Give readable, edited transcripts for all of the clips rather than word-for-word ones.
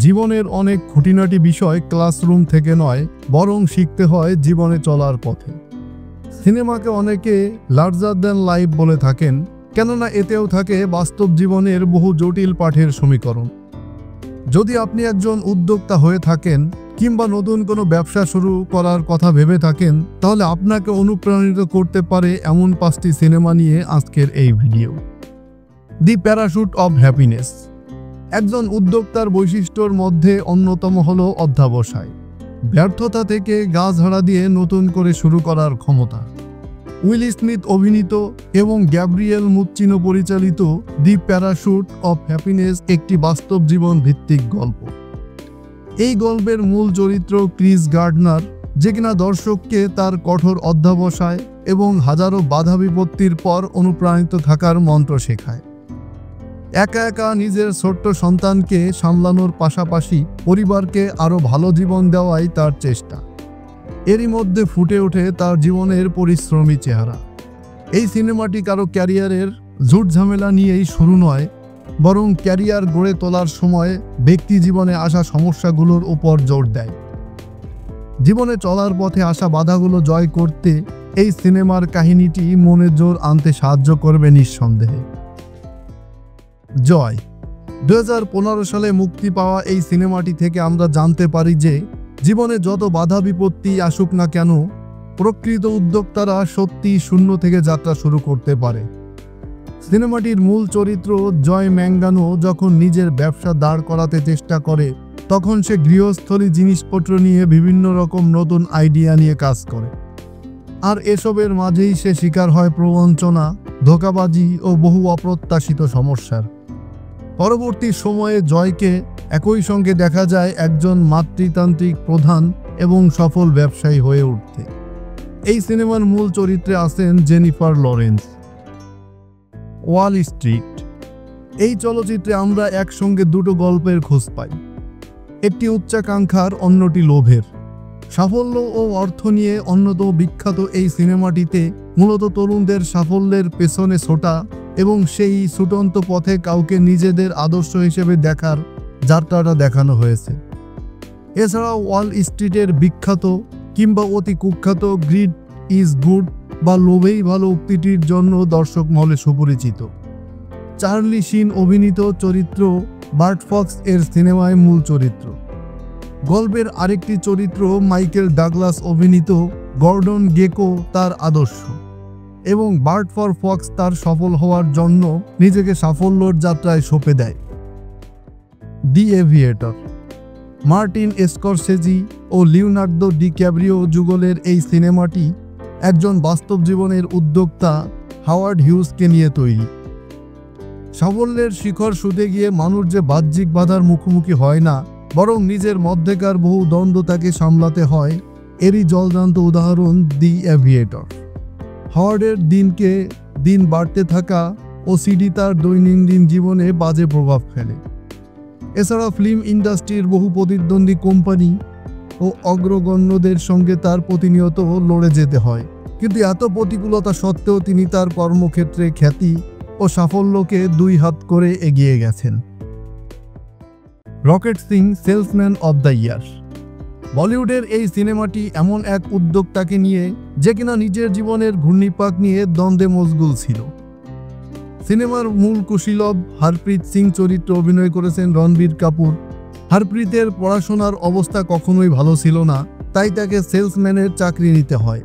জীবনের অনেক খুঁটিনাটি বিষয় ক্লাসরুম থেকে নয়, বরং শিখতে হয় জীবনে চলার পথে। সিনেমাকে অনেকে লার্জার দ্যান লাইফ বলে থাকেন, কেননা এতেও থাকে বাস্তব জীবনের বহু জটিল পাঠের সমীকরণ। যদি আপনি একজন উদ্যোক্তা হয়ে থাকেন কিংবা নতুন কোনো ব্যবসা শুরু করার কথা ভেবে থাকেন, তাহলে আপনাকে অনুপ্রাণিত করতে পারে এমন 5টি সিনেমা নিয়ে আজকের এই video. The parachute of happiness. একজন উদ্যোক্তার বৈশিষ্ট্যর মধ্যে অন্যতম হলো অধ্যবসায়, ব্যর্থতা থেকে গা ঝাড়া দিয়ে নতুন করে শুরু করার ক্ষমতা। উইল স্মিথ অভিনীত এবং গ্যাব্রিয়েল মুচ্চিনো পরিচালিত দি প্যারাশুট অব হ্যাপিনেস একটি বাস্তব জীবন ভিত্তিক গল্প। এই গল্পের মূল চরিত্র ক্রিস গার্ডনার, যে কিনা দর্শককে তার কঠোর অধ্যবসায় এবং হাজারো বাধা বিপত্তির পর অনুপ্রাণিত থাকার মন্ত্র শেখায়। একা একা নিজের ছোট্ট সন্তানকে সামলানোর পাশাপাশি পরিবারকে আরও ভালো জীবন দেওয়াই তার চেষ্টা। এরই মধ্যে ফুটে ওঠে তার জীবনের পরিশ্রমী চেহারা। এই সিনেমাটি কারো ক্যারিয়ারের ঝুট ঝামেলা নিয়েই শুরু নয়, বরং ক্যারিয়ার গড়ে তোলার সময় ব্যক্তি জীবনে আসা সমস্যাগুলোর উপর জোর দেয়। জীবনে চলার পথে আসা বাধাগুলো জয় করতে এই সিনেমার কাহিনীটি মনে জোর আনতে সাহায্য করবে নিঃসন্দেহে। জয়। 2015 সালে মুক্তি পাওয়া এই সিনেমাটি থেকে আমরা জানতে পারি যে জীবনে যত বাধা বিপত্তি আসুক না কেন, প্রকৃত উদ্যোক্তারা সত্যি শূন্য থেকে যাত্রা শুরু করতে পারে। সিনেমাটির মূল চরিত্র জয় ম্যাঙ্গানো যখন নিজের ব্যবসা দাঁড় করাতে চেষ্টা করে, তখন সে গৃহস্থলী জিনিসপত্র নিয়ে বিভিন্ন রকম নতুন আইডিয়া নিয়ে কাজ করে। আর এসবের মাঝেই সে শিকার হয় প্রবঞ্চনা, ধোঁকাবাজি ও বহু অপ্রত্যাশিত সমস্যার। পরবর্তী সময়ে জয়কে একই সঙ্গে দেখা যায় একজন মাতৃতান্ত্রিক প্রধান এবং সফল ব্যবসায়ী হয়ে উঠতে। এই সিনেমার মূল চরিত্রে আছেন জেনিফার লরেন্স। Wall Street. এই চলচ্চিত্রে আমরা একসঙ্গে দুটো গল্পের খোঁজ পাই, একটি উচ্চাকাঙ্ক্ষার, অন্যটি লোভের। সাফল্য ও অর্থ নিয়ে অন্যতম বিখ্যাত এই সিনেমাটিতে মূলত তরুণদের সাফল্যের পেছনে ছোটা এবং সেই ছুটন্ত পথে কাউকে নিজেদের আদর্শ হিসেবে দেখার যাত্রাটা দেখানো হয়েছে। এছাড়াও ওয়াল স্ট্রিটের বিখ্যাত কিংবা অতি কুখ্যাত গ্রিড ইজ গুড বা লোভেই ভালো উক্তিটির জন্য দর্শক মহলে সুপরিচিত। চার্লি শিন অভিনীত চরিত্র বার্ট ফক্স এর সিনেমায় মূল চরিত্র। গল্পের আরেকটি চরিত্র মাইকেল ডাগলাস অভিনীত গর্ডন গেকো তার আদর্শ, এবং বার্ট ফক্স তার সফল হওয়ার জন্য নিজেকে সাফল্যর যাত্রায় সঁপে দেয়। দি এভিয়েটর। মার্টিন স্করসেজি ও লিওনার্দো ডিক্যাপ্রিও যুগলের এই সিনেমাটি একজন বাস্তব জীবনের উদ্যোক্তা হাওয়ার্ড হিউজকে নিয়ে তৈরি। সাফল্যের শিখর ছুঁতে গিয়ে মানুষ যে বাহ্যিক বাধার মুখোমুখি হয় না, বরং নিজের মধ্যেকার বহু দ্বন্দ্ব তাকে সামলাতে হয়, এরই জলজান্ত উদাহরণ দি এভিয়েটর। হাওয়ার্ডের দিনকে দিন বাড়তে থাকা ওসিডি তার দৈনন্দিন জীবনে বাজে প্রভাব ফেলে। এছাড়া ফিল্ম ইন্ডাস্ট্রির বহু প্রতিদ্বন্দ্বী কোম্পানি ও অগ্রগণ্যদের সঙ্গে তার প্রতিনিয়ত লড়ে যেতে হয়, কিন্তু এত প্রতিকূলতা সত্ত্বেও তিনি তার কর্মক্ষেত্রে খ্যাতি ও সাফল্যকে দুই হাত করে এগিয়ে গেছেন। Rocket Singh, salesman of the year. বলিউডের এই সিনেমাটি এমন এক উদ্যোক্তাকে নিয়ে যে কিনা নিজের জীবনের ঘূর্ণিপাক নিয়ে দ্বন্দ্বে মশগুল ছিল। সিনেমার মূল কুশীলব হরপ্রীত সিং চরিত্রে অভিনয় করেছেন রণবীর কাপুর। হরপ্রীতের পড়াশোনার অবস্থা কখনোই ভালো ছিল না, তাই তাকে সেলসম্যানের চাকরি নিতে হয়।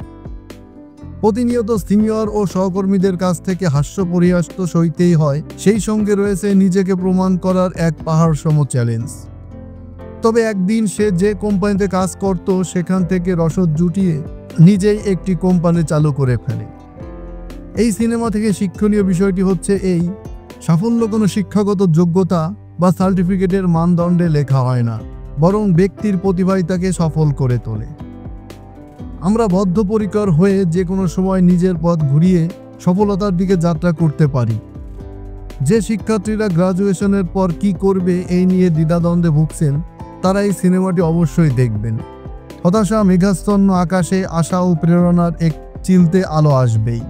প্রতিনিয়ত সিনিয়র ও সহকর্মীদের কাছ থেকে হাস্য পরিহাস তো সইতেই হয়, সেই সঙ্গে রয়েছে নিজেকে প্রমাণ করার এক পাহাড় সম চ্যালেঞ্জ। তবে একদিন সে যে কোম্পানিতে কাজ করত সেখান থেকে রসদ জুটিয়ে নিজেই একটি কোম্পানি চালু করে ফেলে। এই সিনেমা থেকে শিক্ষণীয় বিষয়টি হচ্ছে এই, সাফল্য কোনো শিক্ষাগত যোগ্যতা বা সার্টিফিকেটের মানদণ্ডে লেখা হয় না, বরং ব্যক্তির প্রতিভাই তাকে সফল করে তোলে। আমরা বদ্ধপরিকর হয়ে যে কোনো সময় নিজের পথ ঘুরিয়ে সফলতার দিকে যাত্রা করতে পারি। যে শিক্ষার্থীরা গ্রাজুয়েশনের পর কি করবে এই নিয়ে দ্বিধাদ্বন্দ্বে ভুগছেন, তারা এই সিনেমাটি অবশ্যই দেখবেন। হতাশা মেঘাচ্ছন্ন আকাশে আশা ও প্রেরণার এক চিলতে আলো আসবেই।